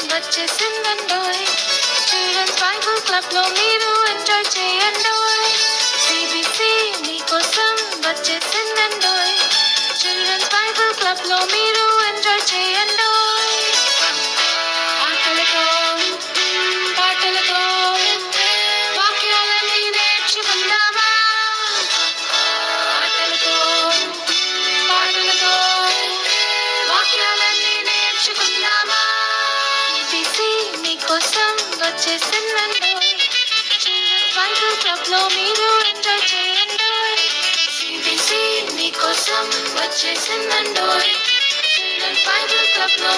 వచ్చేసిందండోయ్. Children's Bible క్లబ్లో మీరు enjoy చేయండోయ్. CBC మీకోసం వచ్చేసిందండోయ్. చిల్డ్రన్స్ బైబుల్ క్లబ్లో మీరు ఎంజాయ్ చేయండోయ్. ఆటలతో పాటలతో వాక్యాలన్నీ నేర్చుకుందామా. ఆటలతో పాటలతో వాక్యాలన్నీ నేర్చుకుందామా. సిబిసి మీకోసం వచ్చేసిందండోయ్. చిల్డ్రన్స్ బైబుల్ క్లబ్లో మీరు ఎంజాయ్ చేయండోయ్. సిబిసి మీకోసం వచ్చేసిందండోయ్. చిల్డ్రన్స్ బైబుల్ క్లబ్లో